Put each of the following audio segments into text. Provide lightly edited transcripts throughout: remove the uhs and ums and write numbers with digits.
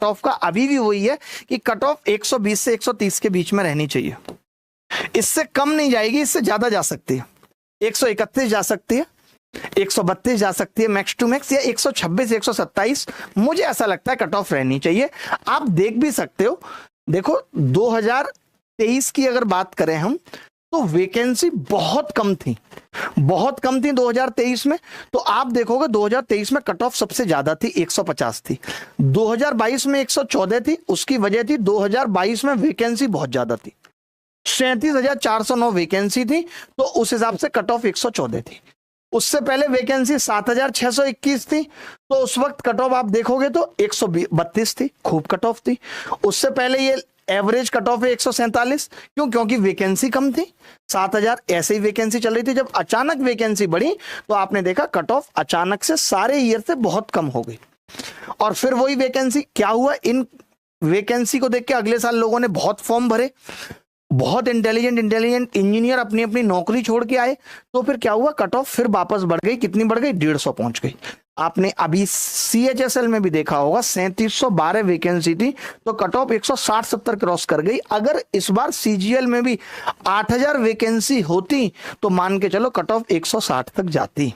Of का अभी भी वही है कि कट ऑफ 120 से 130 के बीच में रहनी चाहिए, इससे कम नहीं जाएगी, इससे ज्यादा जा सकती है, 131 जा सकती है, 132 जा सकती है मैक्स टू मैक्स, या 126 127 मुझे ऐसा लगता है कट ऑफ रहनी चाहिए। आप देख भी सकते हो, देखो 2023 की अगर बात करें हम तो वैकेंसी बहुत कम थी, बहुत कम थी 2023 में। तो आप देखोगे 2023 में कट ऑफ सबसे ज्यादा थी, 150 थी। 2022 में 114 थी, उसकी वजह थी 2022 में वैकेंसी बहुत ज्यादा थी, 37,409 वैकेंसी थी, तो उस हिसाब से कट ऑफ 114 थी। उससे पहले वैकेंसी 7,621 थी, तो उस वक्त कट ऑफ आप देखोगे तो 132 थी, खूब कट ऑफ थी। उससे पहले ये एवरेज कट ऑफ है 147, क्यों? क्योंकि वैकेंसी कम थी, 7,000 ऐसे ही वैकेंसी चल रही थी। जब अचानक वैकेंसी बढ़ी तो आपने देखा कट ऑफ अचानक से सारे ईयर से बहुत कम हो गई। और फिर वही वैकेंसी क्या हुआ, इन वैकेंसी को देख के अगले साल लोगों ने बहुत फॉर्म भरे, बहुत इंटेलिजेंट इंजीनियर अपनी अपनी नौकरी छोड़ के आए, तो फिर क्या हुआ, कट ऑफ फिर वापस बढ़ गई, कितनी बढ़ गई, 150 पहुंच गई। आपने अभी CHSL में भी देखा होगा 3712 वैकेंसी थी, तो कट ऑफ 160-70 क्रॉस कर गई। अगर इस बार CGL में भी 8,000 वैकेंसी होती तो मान के चलो कट ऑफ 160 तक जाती,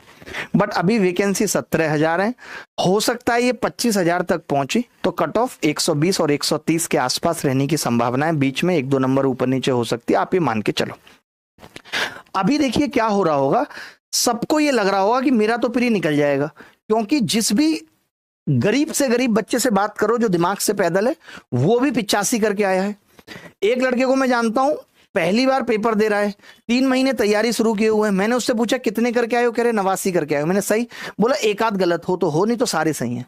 बट अभी वैकेंसी 17,000 है, हो सकता है ये 25,000 तक पहुंची, तो कट ऑफ 120 और 130 के आसपास रहने की संभावना है, बीच में 1-2 नंबर ऊपर नीचे हो सकती है, आप ये मान के चलो। अभी देखिए क्या हो रहा होगा, सबको ये लग रहा होगा कि मेरा तो प्री निकल जाएगा, क्योंकि जिस भी गरीब से गरीब बच्चे से बात करो जो दिमाग से पैदल है, वो भी 85 करके आया है। एक लड़के को मैं जानता हूं, पहली बार पेपर दे रहा है, 3 महीने तैयारी शुरू किए हुए हैं। मैंने उससे पूछा कितने करके आए हो, कह रहे 89 करके आए हो। मैंने सही बोला, एक आध गलत हो तो हो, नहीं तो सारे सही हैं।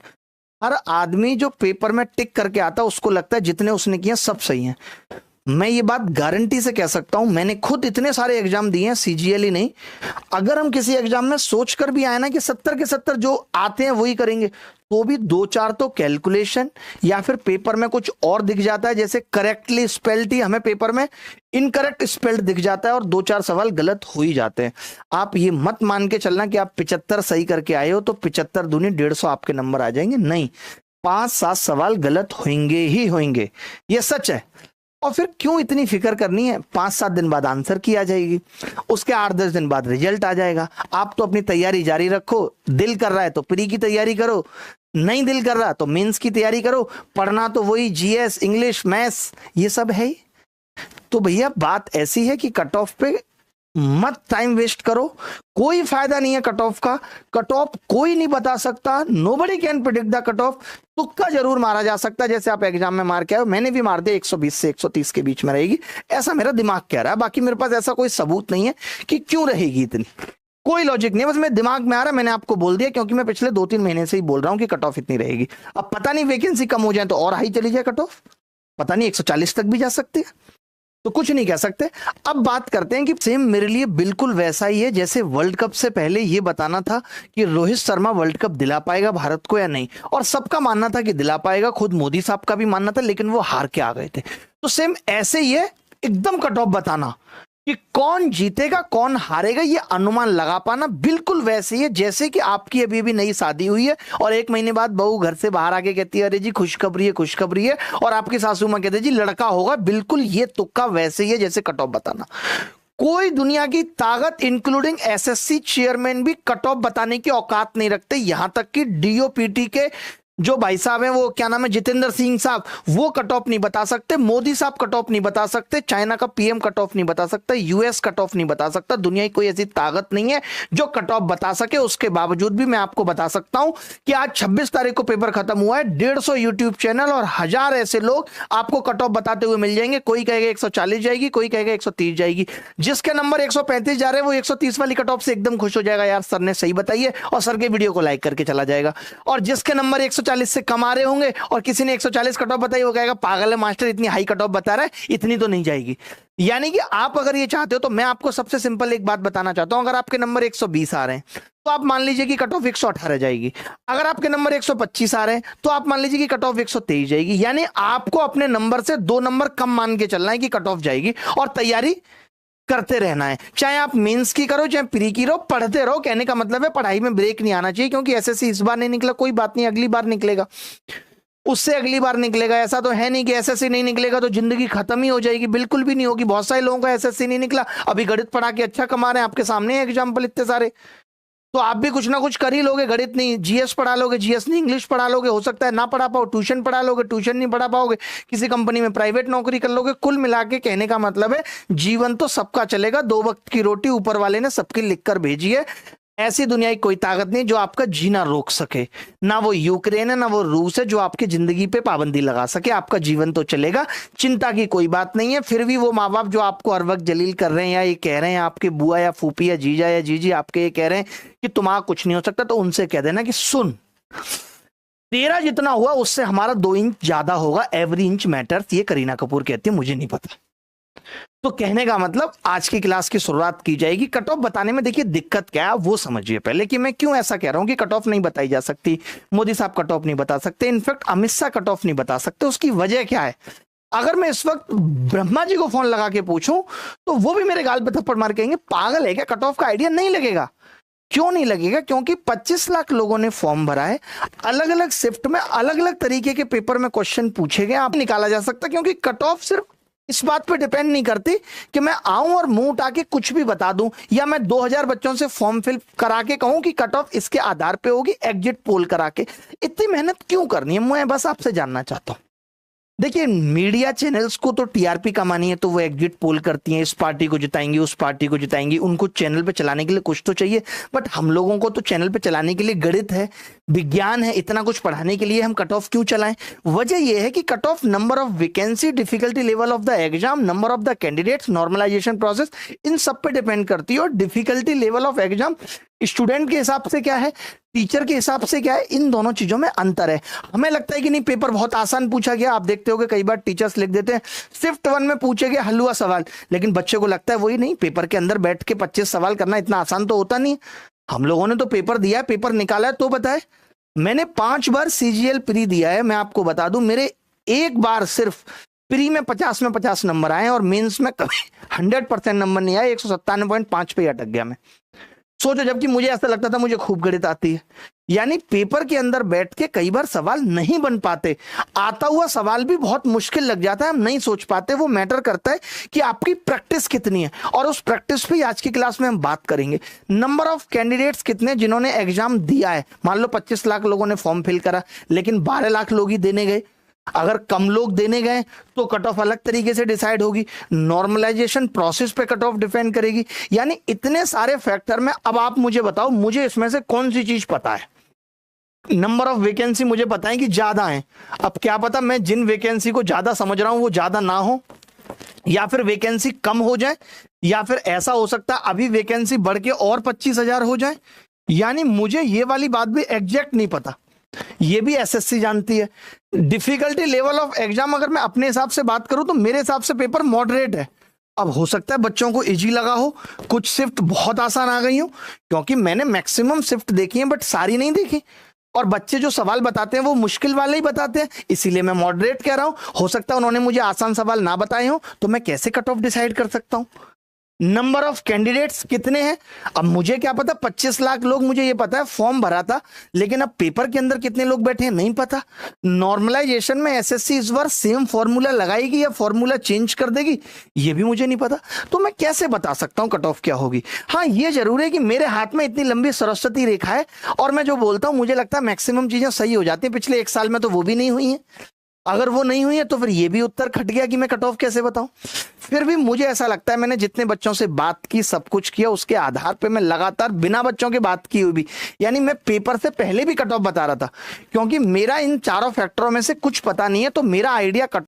हर आदमी जो पेपर में टिक करके आता उसको लगता है जितने उसने किए सब सही हैं। मैं ये बात गारंटी से कह सकता हूं, मैंने खुद इतने सारे एग्जाम दिए हैं, CGL ही नहीं। अगर हम किसी एग्जाम में सोच कर भी आए ना कि 70 के 70 जो आते हैं वही करेंगे, तो भी 2-4 तो कैलकुलेशन या फिर पेपर में कुछ और दिख जाता है, जैसे करेक्टली स्पेल्ड ही हमें पेपर में इनकरेक्ट स्पेल्ड दिख जाता है और 2-4 सवाल गलत हो ही जाते हैं। आप ये मत मान के चलना कि आप 75 सही करके आए हो तो 75 दूनी 150 आपके नंबर आ जाएंगे, नहीं, 5-7 सवाल गलत होंगे ही होंगे, ये सच है। और फिर क्यों इतनी फिक्र करनी है, 5-7 दिन बाद आंसर की आ जाएगी, उसके 8-10 दिन बाद रिजल्ट आ जाएगा। आप तो अपनी तैयारी जारी रखो, दिल कर रहा है तो प्री की तैयारी करो, नहीं दिल कर रहा तो मेंस की तैयारी करो, पढ़ना तो वही GS इंग्लिश मैथ्स ये सब है ही। तो भैया बात ऐसी है कि कट ऑफ पे मत टाइम वेस्ट करो, कोई फायदा नहीं है कट ऑफ का। कट ऑफ कोई नहीं बता सकता, nobody can predict the cut off. तुक्का जरूर मारा जा सकता है, जैसे आप एग्जाम में मार के आए, मैंने भी मार दिया 120 से 130 के बीच में रहेगी, ऐसा मेरा दिमाग कह रहा है। बाकी मेरे पास ऐसा कोई सबूत नहीं है कि क्यों रहेगी इतनी, कोई लॉजिक नहीं, बस मेरे दिमाग में आ रहा है, मैंने आपको बोल दिया, क्योंकि मैं पिछले 2-3 महीने से ही बोल रहा हूं कि कट ऑफ इतनी रहेगी। अब पता नहीं वैकेंसी कम हो जाए तो और हाई चली जाए कट ऑफ, पता नहीं 140 तक भी जा सकती है, तो कुछ नहीं कह सकते। अब बात करते हैं कि सेम मेरे लिए बिल्कुल वैसा ही है जैसे वर्ल्ड कप से पहले ये बताना था कि रोहित शर्मा वर्ल्ड कप दिला पाएगा भारत को या नहीं, और सबका मानना था कि दिला पाएगा, खुद मोदी साहब का भी मानना था, लेकिन वो हार के आ गए थे। तो सेम ऐसे ही है, एकदम कट ऑफ बताना कि कौन जीतेगा कौन हारेगा ये अनुमान लगा पाना बिल्कुल वैसे ही है जैसे कि आपकी अभी भी नई शादी हुई है और 1 महीने बाद बहू घर से बाहर आके कहती है अरे जी खुशखबरी है, और आपकी सासू मां कहते जी लड़का होगा। बिल्कुल ये तुक्का वैसे ही है जैसे कट ऑफ बताना। कोई दुनिया की ताकत इंक्लूडिंग SSC चेयरमैन भी कट ऑफ बताने की औकात नहीं रखते, यहां तक कि DOPT के जो भाई साहब हैं, वो क्या नाम है, जितेंद्र सिंह साहब, वो कट ऑफ नहीं बता सकते, मोदी साहब कट ऑफ नहीं बता सकते, चाइना का PM कट ऑफ नहीं बता सकता, US कट ऑफ नहीं बता सकता। दुनिया की कोई ऐसी ताकत नहीं है जो कट ऑफ बता सके। उसके बावजूद भी मैं आपको बता सकता हूं कि आज 26 तारीख को पेपर खत्म हुआ है, 150 यूट्यूब चैनल और 1000 ऐसे लोग आपको कट ऑफ बताते हुए मिल जाएंगे। कोई कहेगा 140 जाएगी, कोई कहेगा 130 जाएगी। जिसके नंबर 135 जा रहे हैं वो 130 वाली कट ऑफ से एकदम खुश हो जाएगा, यार सर ने सही बताई है, और सर के वीडियो को लाइक करके चला जाएगा। और जिसके नंबर 140 से कम आ रहे होंगे और किसी ने 140 कट ऑफ बताई, वो कहेगा पागल है मास्टर, इतनी हाई कट ऑफ बता रहा है, इतनी तो नहीं जाएगी। यानी कि आप अगर ये चाहते हो तो मैं आपको सबसे सिंपल एक बात बताना चाहता हूं, अगर आपके नंबर 120 आ रहे हैं तो आप मान लीजिए कि कट ऑफ 118 जाएगी। अगर आपके नंबर 125 आ रहे हैं तो आप मान लीजिए कि कट ऑफ 123 जाएगी। यानी आपको अपने नंबर से 2 नंबर कम मान के चलना है कि कट ऑफ जाएगी, और तैयारी करते रहना है। चाहे आप मेंस की करो चाहे प्री की रहो, पढ़ते रहो। कहने का मतलब है पढ़ाई में ब्रेक नहीं आना चाहिए, क्योंकि SSC इस बार नहीं निकला, कोई बात नहीं, अगली बार निकलेगा। उससे अगली बार निकलेगा। ऐसा तो है नहीं कि एसएससी नहीं निकलेगा तो जिंदगी खत्म ही हो जाएगी, बिल्कुल भी नहीं होगी। बहुत सारे लोगों का एसएससी नहीं निकला, अभी गणित पढ़ा के अच्छा कमा रहे हैं, आपके सामने एग्जाम्पल इतने सारे। तो आप भी कुछ ना कुछ कर ही लोगे, गणित नहीं जीएस पढ़ा लोगे, जीएस नहीं इंग्लिश पढ़ा लोगे, हो सकता है ना पढ़ा पाओ, ट्यूशन पढ़ा लोगे, ट्यूशन नहीं पढ़ा पाओगे, किसी कंपनी में प्राइवेट नौकरी कर लोगे। कुल मिला के कहने का मतलब है जीवन तो सबका चलेगा, 2 वक्त की रोटी ऊपर वाले ने सबकी लिख कर भेजी है। ऐसी दुनिया की कोई ताकत नहीं जो आपका जीना रोक सके, ना वो यूक्रेन है ना वो रूस है जो आपकी जिंदगी पे पाबंदी लगा सके। आपका जीवन तो चलेगा, चिंता की कोई बात नहीं है। फिर भी वो माँ बाप जो आपको हर वक्त जलील कर रहे हैं या ये कह रहे हैं, आपके बुआ या फूफी या जीजा या जीजी आपके ये कह रहे हैं कि तुम्हारा कुछ नहीं हो सकता, तो उनसे कह देना कि सुन, तेरा जितना हुआ उससे हमारा 2 इंच ज्यादा होगा, एवरी इंच मैटर्स। ये करीना कपूर कहती है, मुझे नहीं पता। तो कहने का मतलब आज की क्लास की शुरुआत की जाएगी कट ऑफ बताने में। देखिए दिक्कत क्या है वो समझिए पहले कि मैं क्यों ऐसा कह रहा हूं कि कट ऑफ नहीं बताई जा सकती, मोदी साहब कट ऑफ नहीं बता सकते, in fact Amit Shah cut off नहीं बता सकते। उसकी वजह क्या है? अगर मैं इस वक्त ब्रह्मा जी को फोन लगा के पूछूं तो वो भी मेरे गाल पे थप्पड़ मार कहेंगे पागल है क्या, कट ऑफ का आइडिया नहीं लगेगा। क्यों नहीं लगेगा? क्योंकि 25 लाख लोगों ने फॉर्म भरा है, अलग अलग शिफ्ट में अलग अलग तरीके के पेपर में क्वेश्चन पूछे गए, आप निकाला जा सकता। क्योंकि कट ऑफ सिर्फ इस बात पे डिपेंड नहीं करती कि मैं आऊं और मुंह उठा के कुछ भी बता दूं, या मैं 2000 बच्चों से फॉर्म फिल करा के कहूं कि कट ऑफ इसके आधार पे होगी, एग्जिट पोल करा के। इतनी मेहनत क्यों करनी है, मैं बस आपसे जानना चाहता हूं। देखिए मीडिया चैनल्स को तो टीआरपी कमानी है, तो वो एग्जिट पोल करती हैं, इस पार्टी को जिताएंगी, उस पार्टी को जिताएंगी। उनको चैनल पे चलाने के लिए कुछ तो चाहिए, बट हम लोगों को तो चैनल पे चलाने के लिए गणित है, विज्ञान है, इतना कुछ पढ़ाने के लिए हम कट ऑफ क्यों चलाएं? वजह यह है कि cut off number of vacancy, difficulty level of the exam, number of the candidates, normalisation process, इन सब पे डिपेंड करती है। और difficulty level of exam student के हिसाब से क्या है, टीचर के हिसाब से क्या है, इन दोनों चीजों में अंतर है। हमें लगता है कि नहीं पेपर बहुत आसान पूछा गया, आप देखते होगे कई बार टीचर्स लिख देते हैं शिफ्ट 1 में पूछे गए हलवा सवाल, लेकिन बच्चे को लगता है वही नहीं, पेपर के अंदर बैठ के 25 सवाल करना इतना आसान तो होता नहीं। हम लोगों ने तो पेपर दिया है, पेपर निकाला है, तो बताए मैंने 5 बार सीजीएल प्री दिया है। मैं आपको बता दूं मेरे एक बार सिर्फ प्री में 50 में 50 नंबर आए और मेंस में कभी 100% नंबर नहीं आए, 197.5 पे अटक गया मैं। सोचो, जबकि मुझे ऐसा लगता था मुझे खूब गणित आती है। यानी पेपर के अंदर बैठ के कई बार सवाल नहीं बन पाते, आता हुआ सवाल भी बहुत मुश्किल लग जाता है, हम नहीं सोच पाते। वो मैटर करता है कि आपकी प्रैक्टिस कितनी है, और उस प्रैक्टिस पे आज की क्लास में हम बात करेंगे। नंबर ऑफ कैंडिडेट्स कितने जिन्होंने एग्जाम दिया है, मान लो 25 लाख लोगों ने फॉर्म फिल करा, लेकिन 12 लाख लोग ही देने गए। अगर कम लोग देने गए तो कट ऑफ अलग तरीके से डिसाइड होगी, नॉर्मलाइजेशन प्रोसेस पे कट ऑफ डिपेंड करेगी। यानी इतने सारे फैक्टर में अब आप मुझे बताओ, मुझे इसमें से कौन सी चीज पता है? नंबर ऑफ वैकेंसी मुझे पता है कि ज्यादा है। अब क्या पता मैं जिन वैकेंसी को ज्यादा समझ रहा हूं वो ज्यादा ना हो, या फिर वैकेंसी कम हो जाए, या फिर ऐसा हो सकता है अभी वैकेंसी बढ़ के और 25,000 हो जाए। यानी मुझे ये वाली बात भी एग्जैक्ट नहीं पता, ये भी एसएससी जानती है। डिफिकल्टी लेवल ऑफ एग्जाम अगर मैं अपने हिसाब से बात करूं तो मेरे हिसाब से पेपर मॉडरेट है। अब हो सकता है बच्चों को इजी लगा हो, कुछ शिफ्ट बहुत आसान आ गई हो, क्योंकि मैंने मैक्सिमम शिफ्ट देखी है बट सारी नहीं देखी, और बच्चे जो सवाल बताते हैं वो मुश्किल वाले ही बताते हैं, इसीलिए मैं मॉडरेट कह रहा हूं। हो सकता है उन्होंने मुझे आसान सवाल ना बताए हो, तो मैं कैसे कट ऑफ डिसाइड कर सकता हूं? नंबर ऑफ कैंडिडेट्स कितने हैं, अब मुझे क्या पता, 25 लाख लोग, मुझे ये पता है फॉर्म भरा था, लेकिन अब पेपर के अंदर कितने लोग बैठे हैं नहीं पता। नॉर्मलाइजेशन में एसएससी इस बार सेम फॉर्मूला लगाएगी या फॉर्मूला चेंज कर देगी, ये भी मुझे नहीं पता। तो मैं कैसे बता सकता हूं कट ऑफ क्या होगी? हाँ, ये जरूर है कि मेरे हाथ में इतनी लंबी सरस्वती रेखा है, और मैं जो बोलता हूं मुझे लगता है मैक्सिमम चीजें सही हो जाती है। पिछले 1 साल में तो वो भी नहीं हुई है, अगर वो नहीं हुई है तो फिर ये भी उत्तर खट गया कि मैं कट ऑफ कैसे बताऊं। फिर भी मुझे ऐसा लगता है मैंने जितने बच्चों से बात की, सब कुछ किया, उसके आधार पे मैं लगातार बिना बच्चों के बात की हुई भी, यानी मैं पेपर से पहले भी कट ऑफ बता रहा था, क्योंकि मेरा इन चारों फैक्टरों में से कुछ पता नहीं है, तो मेरा आइडिया कट